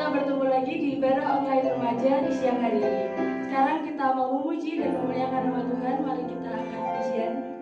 kita bertemu lagi di ibadah online remaja di siang hari ini. Sekarang kita mau memuji dan memuliakan nama Tuhan. Mari kita angkat pujian.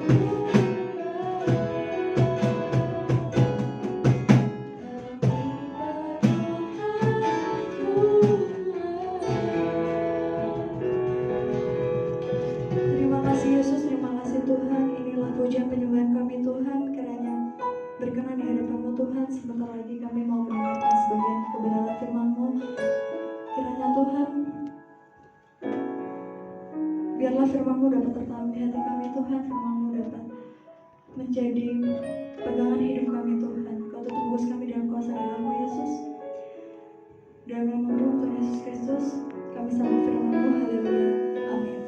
Terima kasih Yesus, terima kasih Tuhan. Inilah pujian penyembahan kami Tuhan, kiranya berkenan di hadapan-Mu Tuhan. Sebentar lagi kami mau mendengarkan sebagian kebenaran firman-Mu. Kiranya Tuhan, biarlah firman-Mu dapat tertanam di hati kami Tuhan. Firman-Mu dapat menjadi pegangan hidup kami Tuhan. Kau tebus kami dalam kuasa darah-Mu Yesus. Dalam nama-Mu Tuhan Yesus Kristus, kami sambut firman-Mu. Haleluya. Amin.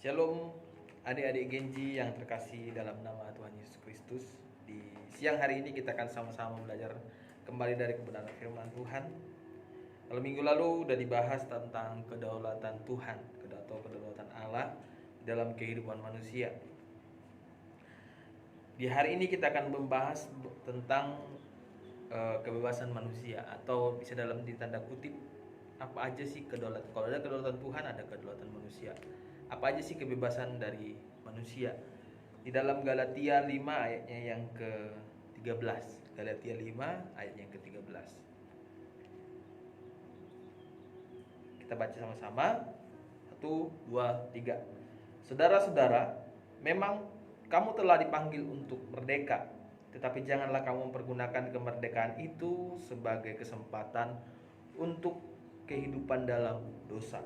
Shalom adik-adik Genji yang terkasih dalam nama Tuhan Yesus Kristus. Di siang hari ini kita akan sama-sama belajar kembali dari kebenaran firman Tuhan. Kalau minggu lalu sudah dibahas tentang kedaulatan Tuhan atau kedaulatan Allah dalam kehidupan manusia. Di hari ini kita akan membahas tentang kebebasan manusia, atau bisa dalam ditanda kutip, apa aja sih kedaulatan. Kalau ada kedaulatan Tuhan, ada kedaulatan manusia. Apa aja sih kebebasan dari manusia? Di dalam Galatia 5 ayatnya yang ke-13. Galatia 5 ayatnya yang ke-13. Kita baca sama-sama. 1, 2, 3. Saudara-saudara, memang kamu telah dipanggil untuk merdeka, tetapi janganlah kamu mempergunakan kemerdekaan itu sebagai kesempatan untuk kehidupan dalam dosa,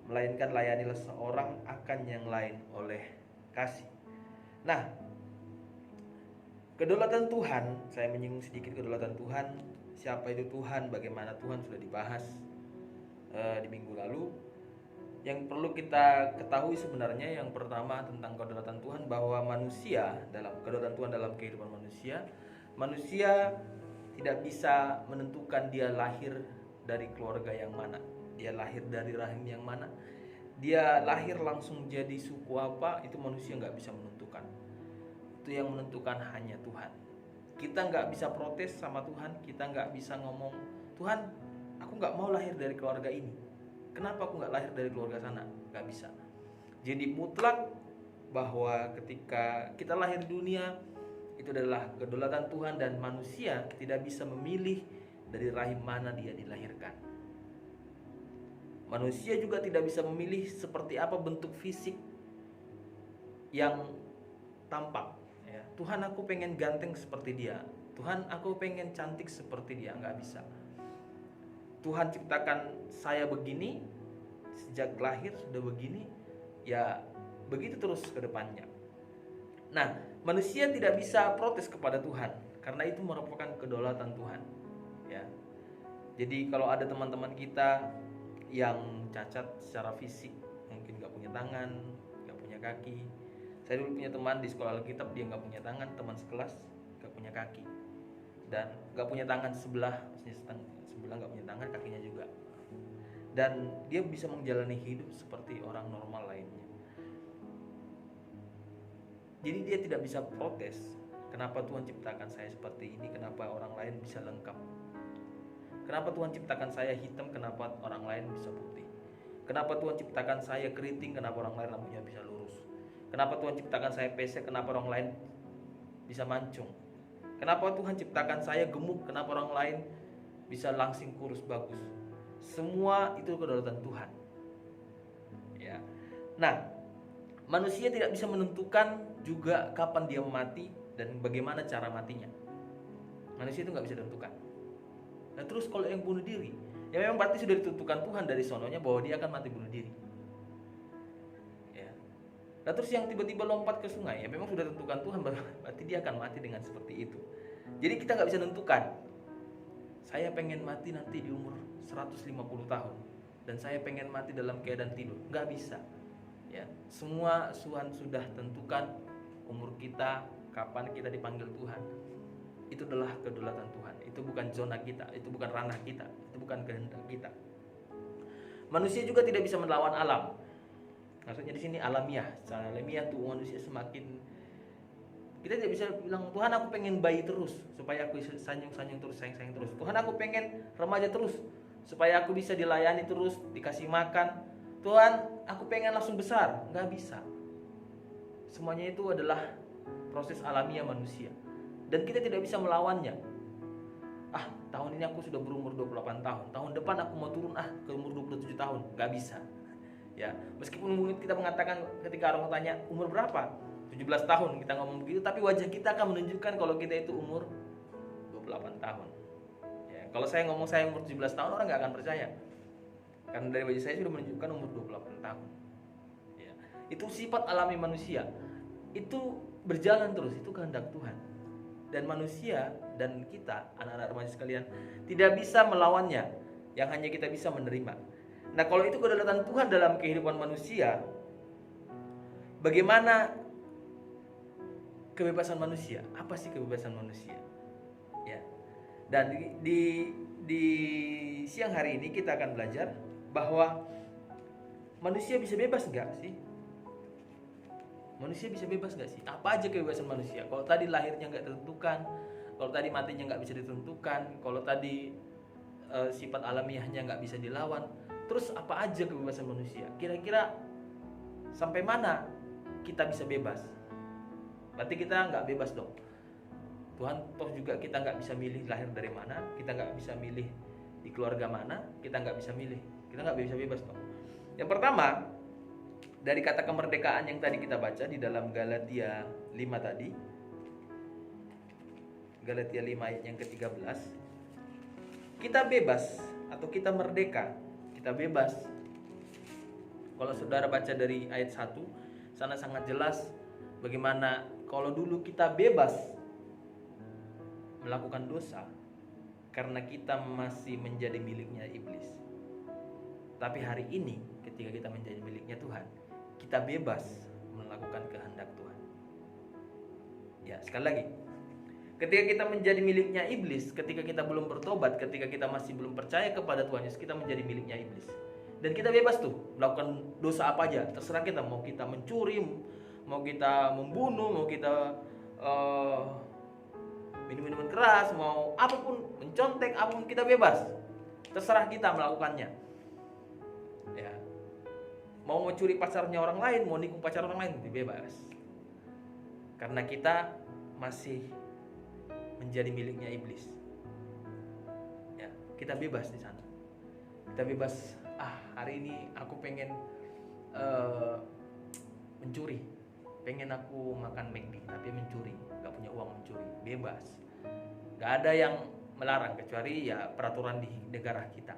melainkan layanilah seorang akan yang lain oleh kasih. Nah, kedaulatan Tuhan, saya menyinggung sedikit kedaulatan Tuhan. Siapa itu Tuhan, bagaimana Tuhan, sudah dibahas di minggu lalu. Yang perlu kita ketahui sebenarnya, yang pertama tentang kedaulatan Tuhan, bahwa manusia, dalam kedaulatan Tuhan dalam kehidupan manusia tidak bisa menentukan dia lahir dari keluarga yang mana, dia lahir dari rahim yang mana, dia lahir langsung jadi suku apa, itu manusia nggak bisa menentukan. Itu yang menentukan hanya Tuhan. Kita nggak bisa protes sama Tuhan, kita nggak bisa ngomong, Tuhan, aku nggak mau lahir dari keluarga ini, kenapa aku nggak lahir dari keluarga sana? Nggak bisa. Jadi mutlak bahwa ketika kita lahir di dunia, itu adalah kedaulatan Tuhan, dan manusia tidak bisa memilih dari rahim mana dia dilahirkan. Manusia juga tidak bisa memilih seperti apa bentuk fisik yang tampak. Ya, Tuhan, aku pengen ganteng seperti dia. Tuhan, aku pengen cantik seperti dia. Nggak bisa. Tuhan ciptakan saya begini, sejak lahir sudah begini, ya begitu terus ke depannya. Nah, manusia tidak bisa protes kepada Tuhan, karena itu merupakan kedaulatan Tuhan. Ya, jadi kalau ada teman-teman kita yang cacat secara fisik, mungkin nggak punya tangan, nggak punya kaki. Saya dulu punya teman di sekolah Alkitab, dia nggak punya tangan, teman sekelas nggak punya kaki, dan nggak punya tangan sebelah, maksudnya sebelah nggak punya tangan, kakinya juga. Dan dia bisa menjalani hidup seperti orang normal lainnya. Jadi dia tidak bisa protes, kenapa Tuhan ciptakan saya seperti ini, kenapa orang lain bisa lengkap. Kenapa Tuhan ciptakan saya hitam, kenapa orang lain bisa putih. Kenapa Tuhan ciptakan saya keriting, kenapa orang lain rambutnya bisa lurus. Kenapa Tuhan ciptakan saya pesek, kenapa orang lain bisa mancung. Kenapa Tuhan ciptakan saya gemuk, kenapa orang lain bisa langsing kurus bagus. Semua itu kedaulatan Tuhan. Ya. Nah, manusia tidak bisa menentukan juga kapan dia mati dan bagaimana cara matinya. Manusia itu nggak bisa tentukan. Nah, terus kalau yang bunuh diri, ya memang berarti sudah ditentukan Tuhan dari sononya bahwa dia akan mati bunuh diri. Ya. Nah, terus yang tiba-tiba lompat ke sungai, ya memang sudah ditentukan Tuhan, berarti dia akan mati dengan seperti itu. Jadi kita nggak bisa tentukan. Saya pengen mati nanti di umur 150 tahun, dan saya pengen mati dalam keadaan tidur. Nggak bisa. Ya, semua Tuhan sudah tentukan umur kita, kapan kita dipanggil Tuhan. Itu adalah kedaulatan Tuhan. Itu bukan zona kita, itu bukan ranah kita, itu bukan kehendak kita. Manusia juga tidak bisa melawan alam. Maksudnya di sini alamiah. Secara alamiah tuh manusia semakin, kita tidak bisa bilang, Tuhan aku pengen bayi terus supaya aku sanjung terus, sayang terus. Tuhan aku pengen remaja terus supaya aku bisa dilayani terus, dikasih makan. Tuhan, aku pengen langsung besar. Nggak bisa. Semuanya itu adalah proses alamiah manusia, dan kita tidak bisa melawannya. Tahun ini aku sudah berumur 28 tahun, tahun depan aku mau turun ke umur 27 tahun. Nggak bisa. Ya, meskipun mungkin kita mengatakan ketika orang tanya umur berapa, 17 tahun kita ngomong begitu, tapi wajah kita akan menunjukkan kalau kita itu umur 28 tahun. Ya, kalau saya ngomong saya umur 17 tahun, orang nggak akan percaya, karena dari wajah saya sudah menunjukkan umur 28 tahun. Ya, itu sifat alami manusia, itu berjalan terus, itu kehendak Tuhan. Dan manusia dan kita, anak-anak remaja sekalian, tidak bisa melawannya, yang hanya kita bisa menerima. Nah, kalau itu kedaulatan Tuhan dalam kehidupan manusia, bagaimana kebebasan manusia? Apa sih kebebasan manusia? Ya. Dan di siang hari ini kita akan belajar bahwa manusia bisa bebas nggak sih? Manusia bisa bebas nggak sih? Apa aja kebebasan manusia? Kalau tadi lahirnya nggak ditentukan, kalau tadi matinya nggak bisa ditentukan, kalau tadi sifat alamiahnya nggak bisa dilawan, terus apa aja kebebasan manusia? Kira-kira sampai mana kita bisa bebas? Berarti kita nggak bebas dong. Tuhan toh juga kita nggak bisa milih lahir dari mana, kita nggak bisa milih di keluarga mana, kita nggak bisa milih, kita nggak bisa bebas dong. Yang pertama, dari kata kemerdekaan yang tadi kita baca di dalam Galatia 5 tadi, Galatia 5 ayat yang ke-13, kita bebas atau kita merdeka, kita bebas. Kalau saudara baca dari ayat 1, sana sangat jelas bagaimana kalau dulu kita bebas melakukan dosa karena kita masih menjadi miliknya iblis. Tapi hari ini ketika kita menjadi miliknya Tuhan, kita bebas melakukan kehendak Tuhan. Ya, sekali lagi, ketika kita menjadi miliknya iblis, ketika kita belum bertobat, ketika kita masih belum percaya kepada Tuhan Yesus, kita menjadi miliknya iblis. Dan kita bebas tuh melakukan dosa apa aja, terserah kita. Mau kita mencuri, mau kita membunuh, mau kita minum minuman keras, mau apapun, mencontek, apapun, kita bebas. Terserah kita melakukannya. Ya. Mau mencuri pacarnya orang lain, mau nikung pacar orang lain, bebas. Karena kita masih menjadi miliknya iblis. Ya, kita bebas di sana. Kita bebas. Hari ini aku pengen mencuri. Pengen aku makan McD, tapi mencuri. Gak punya uang mencuri. Bebas. Gak ada yang melarang kecuali ya peraturan di negara kita.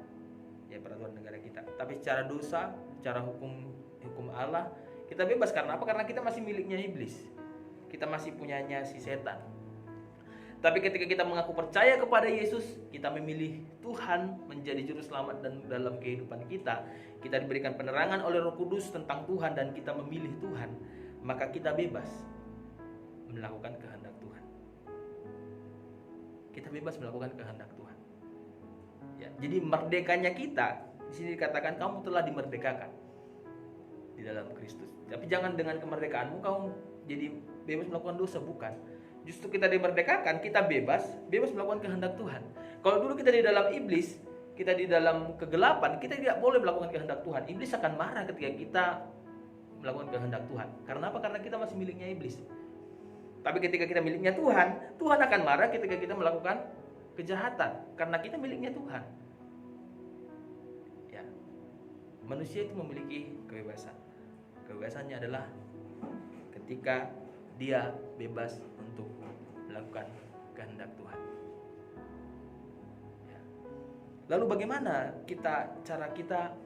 Ya, peraturan negara kita. Tapi secara dosa, secara hukum Allah, kita bebas. Karena apa? Karena kita masih miliknya iblis. Kita masih punyanya si setan. Tapi ketika kita mengaku percaya kepada Yesus, kita memilih Tuhan menjadi juru selamat dan dalam kehidupan kita diberikan penerangan oleh Roh Kudus tentang Tuhan dan kita memilih Tuhan, maka kita bebas melakukan kehendak Tuhan. Kita bebas melakukan kehendak Tuhan. Ya, jadi merdekanya kita di sini dikatakan kamu telah dimerdekakan di dalam Kristus. Tapi jangan dengan kemerdekaanmu kamu jadi bebas melakukan dosa, bukan. Justru kita dimerdekakan, kita bebas melakukan kehendak Tuhan. Kalau dulu kita di dalam iblis, kita di dalam kegelapan, kita tidak boleh melakukan kehendak Tuhan. Iblis akan marah ketika kita melakukan kehendak Tuhan. Karena apa? Karena kita masih miliknya iblis. Tapi ketika kita miliknya Tuhan, Tuhan akan marah ketika kita melakukan kejahatan, karena kita miliknya Tuhan. Ya. Manusia itu memiliki kebebasan. Kebebasannya adalah ketika dia bebas untuk melakukan kehendak Tuhan. Ya. Lalu bagaimana cara kita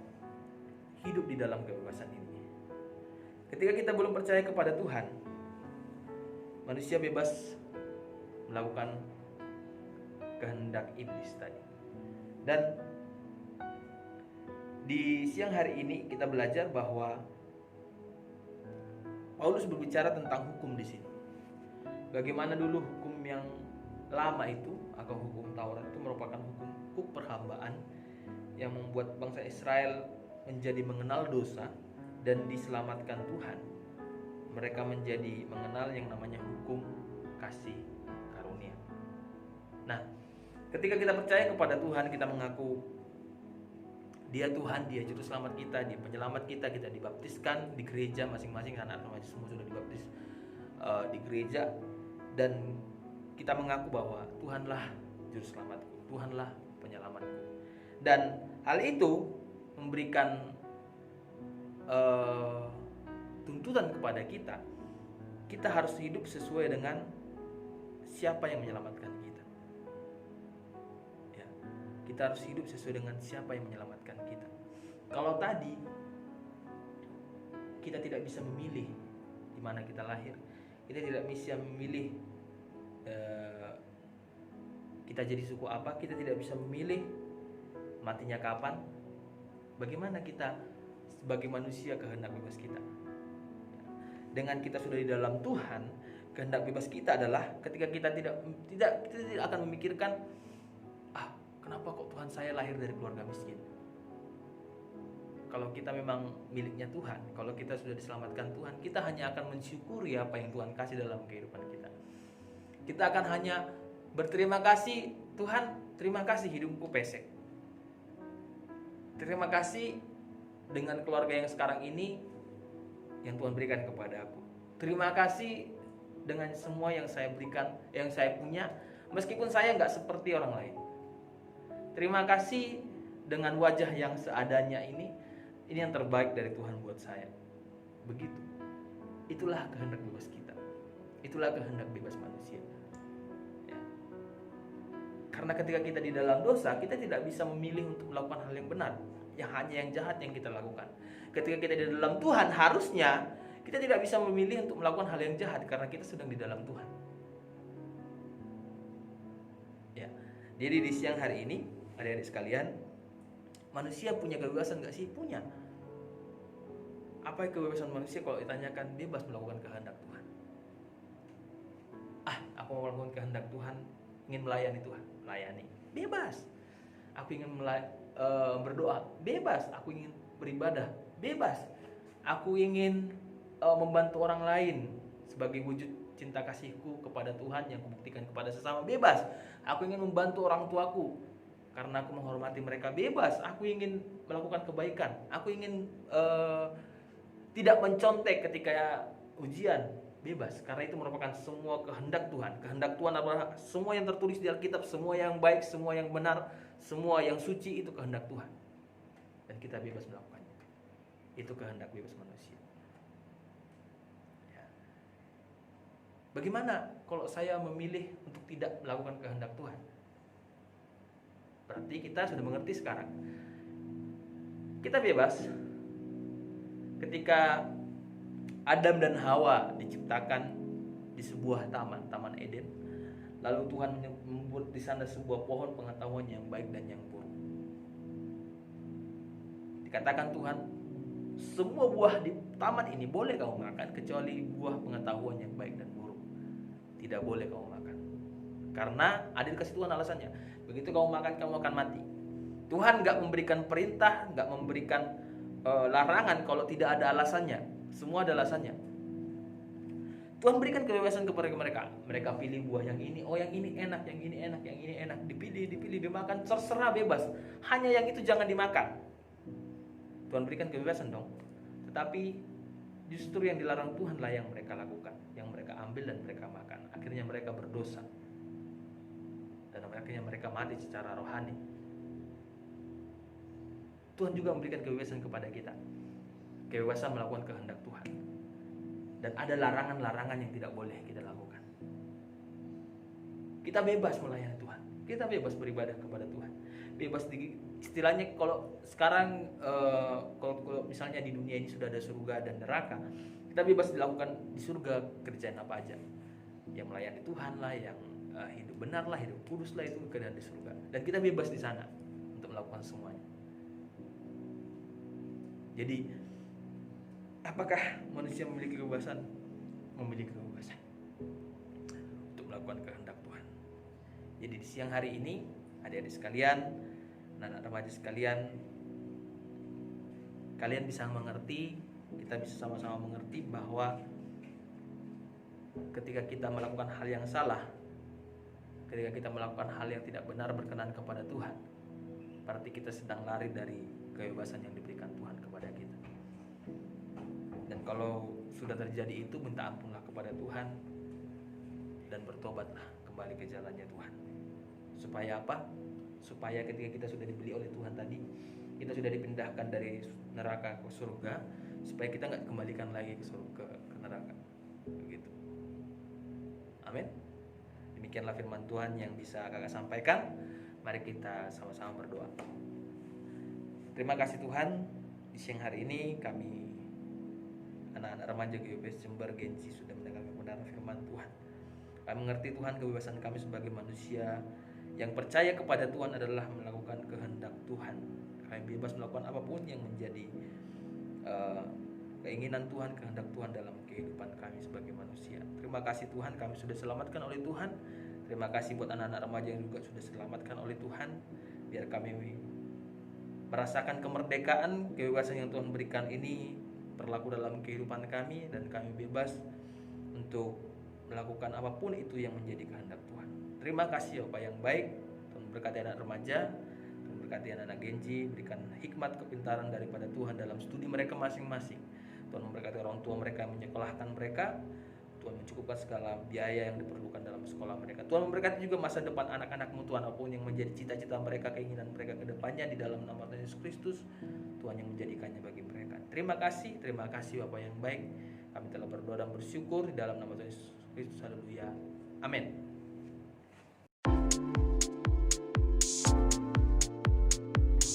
hidup di dalam kebebasan ini? Ketika kita belum percaya kepada Tuhan, manusia bebas melakukan kehendak iblis tadi. Dan di siang hari ini kita belajar bahwa Paulus berbicara tentang hukum di sini. Bagaimana dulu hukum yang lama itu atau hukum Taurat itu merupakan hukum perhambaan yang membuat bangsa Israel menjadi mengenal dosa dan diselamatkan Tuhan. Mereka menjadi mengenal yang namanya hukum kasih karunia. Nah, ketika kita percaya kepada Tuhan, kita mengaku Dia Tuhan, Dia juru selamat kita, Dia penyelamat kita. Kita dibaptiskan di gereja masing-masing, anak remaja semua sudah dibaptis di gereja, dan kita mengaku bahwa Tuhanlah juru selamatku, Tuhanlah penyelamatku. Dan hal itu memberikan tuntutan kepada kita. Kita harus hidup sesuai dengan siapa yang menyelamatkan kita. Ya, kita harus hidup sesuai dengan siapa yang menyelamatkan kita. Kalau tadi kita tidak bisa memilih di mana kita lahir, kita tidak bisa memilih kita jadi suku apa, kita tidak bisa memilih matinya kapan. Bagaimana kita sebagai manusia kehendak bebas kita? Dengan kita sudah di dalam Tuhan, kehendak bebas kita adalah ketika kita tidak akan memikirkan, kenapa kok Tuhan saya lahir dari keluarga miskin. Kalau kita memang miliknya Tuhan, kalau kita sudah diselamatkan Tuhan, kita hanya akan mensyukuri apa yang Tuhan kasih dalam kehidupan kita. Kita akan hanya berterima kasih, Tuhan, terima kasih hidupku pesek. Terima kasih dengan keluarga yang sekarang ini yang Tuhan berikan kepada aku. Terima kasih dengan semua yang saya berikan, yang saya punya, meskipun saya nggak seperti orang lain. Terima kasih dengan wajah yang seadanya ini yang terbaik dari Tuhan buat saya. Begitu. Itulah kehendak bebas kita. Itulah kehendak bebas manusia. Ya. Karena ketika kita di dalam dosa, kita tidak bisa memilih untuk melakukan hal yang benar. Yang hanya yang jahat yang kita lakukan. Ketika kita di dalam Tuhan, harusnya kita tidak bisa memilih untuk melakukan hal yang jahat karena kita sedang di dalam Tuhan. Ya. Jadi di siang hari ini, adik-adik sekalian, manusia punya kebebasan gak sih? Punya. Apa kebebasan manusia kalau ditanyakan? Bebas melakukan kehendak Tuhan. Aku mau melakukan kehendak Tuhan, ingin melayani Tuhan, melayani. Bebas. Aku ingin berdoa, bebas. Aku ingin beribadah, bebas. Aku ingin membantu orang lain sebagai wujud cinta kasihku kepada Tuhan yang kubuktikan kepada sesama, bebas. Aku ingin membantu orang tuaku karena aku menghormati mereka, bebas. Aku ingin melakukan kebaikan. Aku ingin tidak mencontek ketika ujian, bebas. Karena itu merupakan semua kehendak Tuhan. Kehendak Tuhan adalah semua yang tertulis di Alkitab, semua yang baik, semua yang benar, semua yang suci, itu kehendak Tuhan. Dan kita bebas melakukannya. Itu kehendak bebas manusia. Ya. Bagaimana kalau saya memilih untuk tidak melakukan kehendak Tuhan? Berarti kita sudah mengerti sekarang. Kita bebas. Ketika Adam dan Hawa diciptakan di sebuah taman Eden, lalu Tuhan membuat di sana sebuah pohon pengetahuan yang baik dan yang buruk. Dikatakan Tuhan, semua buah di taman ini boleh kamu makan kecuali buah pengetahuan yang baik dan buruk. Tidak boleh kamu makan. Karena ada dikasih Tuhan alasannya. Begitu kamu makan, kamu akan mati. Tuhan gak memberikan perintah, gak memberikan larangan kalau tidak ada alasannya. Semua ada alasannya. Tuhan berikan kebebasan kepada mereka. Mereka pilih buah yang ini. Oh, yang ini enak, yang ini enak, yang ini enak. Dipilih, dimakan, terserah, bebas. Hanya yang itu jangan dimakan. Tuhan berikan kebebasan dong. Tetapi justru yang dilarang Tuhan lah yang mereka lakukan, yang mereka ambil dan mereka makan. Akhirnya mereka berdosa. Dan akhirnya mereka mati secara rohani. Tuhan juga memberikan kebebasan kepada kita. Kebebasan melakukan kehendak Tuhan. Dan ada larangan-larangan yang tidak boleh kita lakukan. Kita bebas melayani Tuhan. Kita bebas beribadah kepada Tuhan. Bebas istilahnya kalau sekarang kalau misalnya di dunia ini sudah ada surga dan neraka, kita bebas dilakukan di surga kerjaan apa aja. Yang melayani Tuhan lah, yang hidup benar lah, hidup kudus lah, itu kerjaan di surga. Dan kita bebas di sana untuk melakukan semuanya. Jadi apakah manusia memiliki kebebasan? Memiliki kebebasan untuk melakukan kehendak Tuhan. Jadi di siang hari ini, adik-adik sekalian, anak remaja sekalian, kalian bisa mengerti, kita bisa sama-sama mengerti bahwa ketika kita melakukan hal yang salah, ketika kita melakukan hal yang tidak benar berkenan kepada Tuhan, berarti kita sedang lari dari kebebasan yang diberikan Tuhan kepada kita. Dan kalau sudah terjadi itu, minta ampunlah kepada Tuhan dan bertobatlah kembali ke jalannya Tuhan. Supaya apa? Supaya ketika kita sudah dibeli oleh Tuhan tadi, kita sudah dipindahkan dari neraka ke surga, supaya kita nggak kembalikan lagi ke surga, ke neraka. Begitu. Amin. Demikianlah firman Tuhan yang bisa kakak sampaikan. Mari kita sama-sama berdoa. Terima kasih Tuhan, di siang hari ini kami anak-anak remaja GBPS Jember Genji sudah mendengarkan kebenaran firman Tuhan. Kami mengerti Tuhan, kebebasan kami sebagai manusia yang percaya kepada Tuhan adalah melakukan kehendak Tuhan. Kami bebas melakukan apapun yang menjadi keinginan Tuhan, kehendak Tuhan dalam kehidupan kami sebagai manusia. Terima kasih Tuhan, kami sudah diselamatkan oleh Tuhan. Terima kasih buat anak-anak remaja yang juga sudah diselamatkan oleh Tuhan. Biar kami merasakan kemerdekaan, kebebasan yang Tuhan berikan ini berlaku dalam kehidupan kami, dan kami bebas untuk melakukan apapun itu yang menjadi kehendak Tuhan. Terima kasih Bapak yang baik. Tuhan berkati anak remaja, Tuhan berkati anak-anak Genji, berikan hikmat kepintaran daripada Tuhan dalam studi mereka masing-masing. Tuhan memberkati orang tua mereka yang menyekolahkan mereka. Tuhan mencukupkan segala biaya yang diperlukan dalam sekolah mereka. Tuhan memberkati juga masa depan anak-anak-Mu Tuhan, apapun yang menjadi cita-cita mereka, keinginan mereka ke depannya, di dalam nama Tuhan Yesus Kristus, Tuhan yang menjadikannya bagi mereka. Terima kasih Bapak yang baik. Kami telah berdoa dan bersyukur di dalam nama Tuhan Yesus Kristus. Haleluya. Amin.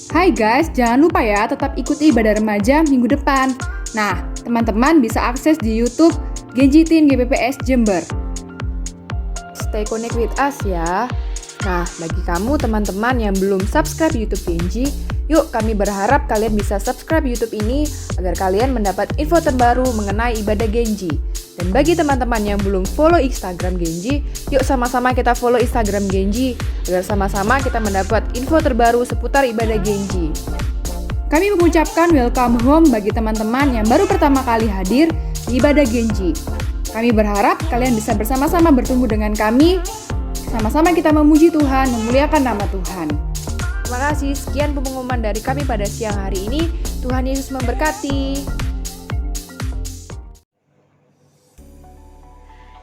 Hai guys, jangan lupa ya tetap ikuti ibadah remaja minggu depan. Nah, teman-teman bisa akses di YouTube Genji Teen GBPS Jember. Stay connect with us ya. Nah, bagi kamu teman-teman yang belum subscribe YouTube Genji, yuk kami berharap kalian bisa subscribe YouTube ini agar kalian mendapat info terbaru mengenai ibadah Genji. Dan bagi teman-teman yang belum follow Instagram Genji, yuk sama-sama kita follow Instagram Genji agar sama-sama kita mendapat info terbaru seputar ibadah Genji. Kami mengucapkan welcome home bagi teman-teman yang baru pertama kali hadir di ibadah Genji. Kami berharap kalian bisa bersama-sama bertumbuh dengan kami. Sama-sama kita memuji Tuhan, memuliakan nama Tuhan. Terima kasih, sekian pengumuman dari kami pada siang hari ini. Tuhan Yesus memberkati.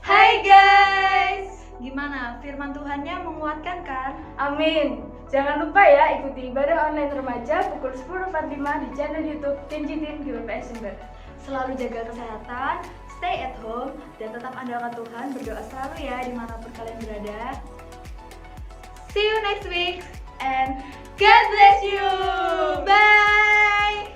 Hai guys, gimana? Firman Tuhannya menguatkan kan? Amin. Jangan lupa ya ikuti ibadah online remaja pukul 10.45 di channel YouTube Genji Teen GBPS Jember. Selalu jaga kesehatan, stay at home, dan tetap andalkan Tuhan. Berdoa selalu ya dimanapun kalian berada. See you next week and God bless you. Bye.